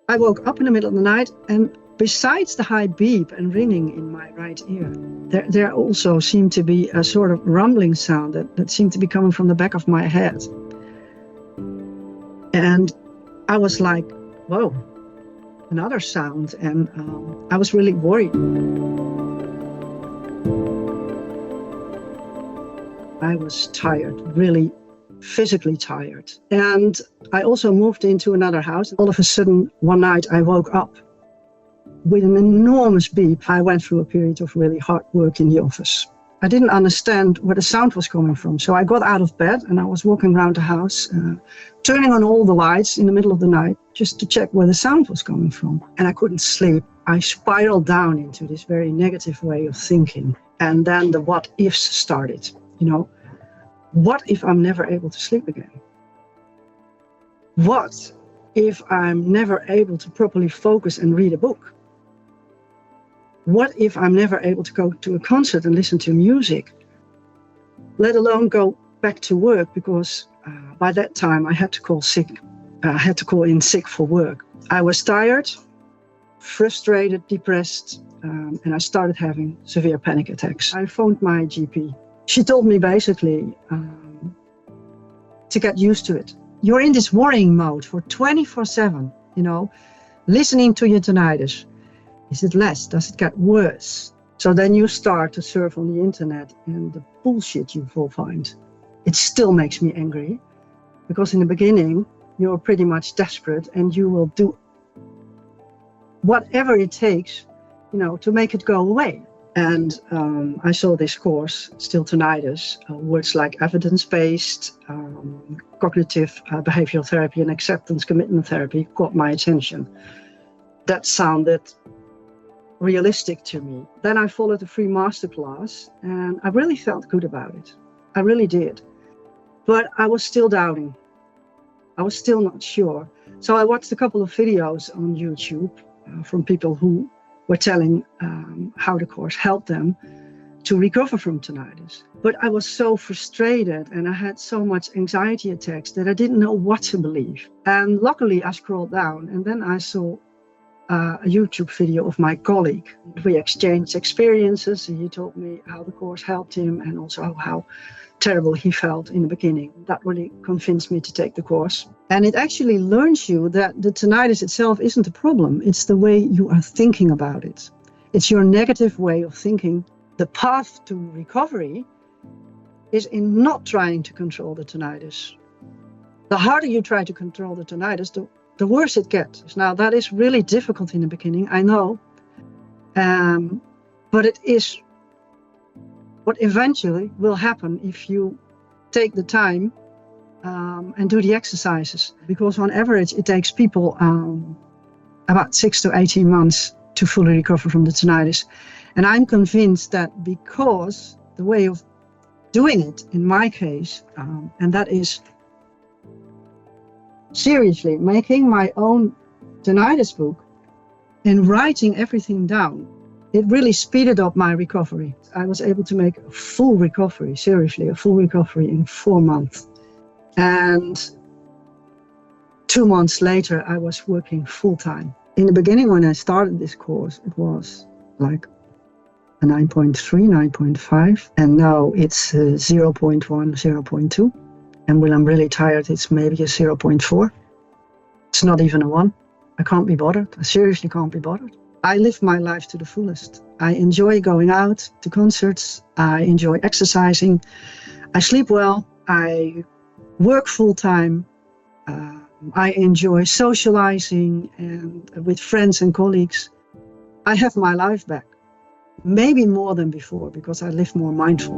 I woke up in the middle of the night, and besides the high beep and ringing in my right ear, there also seemed to be a sort of rumbling sound that seemed to be coming from the back of my head. And I was like, whoa, another sound. And I was really worried. I was tired, really physically tired. And I also moved into another house. All of a sudden, one night I woke up with an enormous beep. I went through a period of really hard work in the office. I didn't understand where the sound was coming from. So I got out of bed and I was walking around the house, turning on all the lights in the middle of the night just to check where the sound was coming from. And I couldn't sleep. I spiraled down into this very negative way of thinking. And then the what ifs started, What if I'm never able to sleep again? What if I'm never able to properly focus and read a book? What if I'm never able to go to a concert and listen to music, let alone go back to work? Because by that time I had to call sick. I had to call in sick for work. I was tired, frustrated, depressed, and I started having severe panic attacks. I phoned my GP. She told me basically to get used to it. You're in this worrying mode for 24/7, listening to your tinnitus. Is it less? Does it get worse? So then you start to surf on the internet and the bullshit you will find. It still makes me angry because in the beginning, you're pretty much desperate and you will do whatever it takes, to make it go away. And I saw this course, Still Tinnitus, words like evidence-based, cognitive behavioral therapy and acceptance commitment therapy caught my attention. That sounded realistic to me. Then I followed a free masterclass and I really felt good about it. I really did. But I was still doubting. I was still not sure. So I watched a couple of videos on YouTube from people who were telling how the course helped them to recover from tinnitus. But I was so frustrated and I had so much anxiety attacks that I didn't know what to believe. And luckily I scrolled down and then I saw a YouTube video of my colleague. We exchanged experiences and he told me how the course helped him and also how terrible he felt in the beginning. That really convinced me to take the course. And it actually learns you that the tinnitus itself isn't a problem. It's the way you are thinking about it. It's your negative way of thinking. The path to recovery is in not trying to control the tinnitus. The harder you try to control the tinnitus, the worse it gets. Now, that is really difficult in the beginning, I know. But it is what eventually will happen if you take the time and do the exercises. Because on average, it takes people about 6 to 18 months to fully recover from the tinnitus. And I'm convinced that because the way of doing it, in my case, and that is seriously making my own tinnitus book and writing everything down, it really speeded up my recovery. I was able to make a full recovery, seriously, a full recovery in 4 months. And 2 months later, I was working full-time. In the beginning, when I started this course, it was like a 9.3, 9.5, and now it's 0.1, 0.2. And when I'm really tired, it's maybe a 0.4. It's not even a 1. I can't be bothered. I seriously can't be bothered. I live my life to the fullest. I enjoy going out to concerts. I enjoy exercising. I sleep well. I work full-time. I enjoy socializing and with friends and colleagues. I have my life back. Maybe more than before because I live more mindful.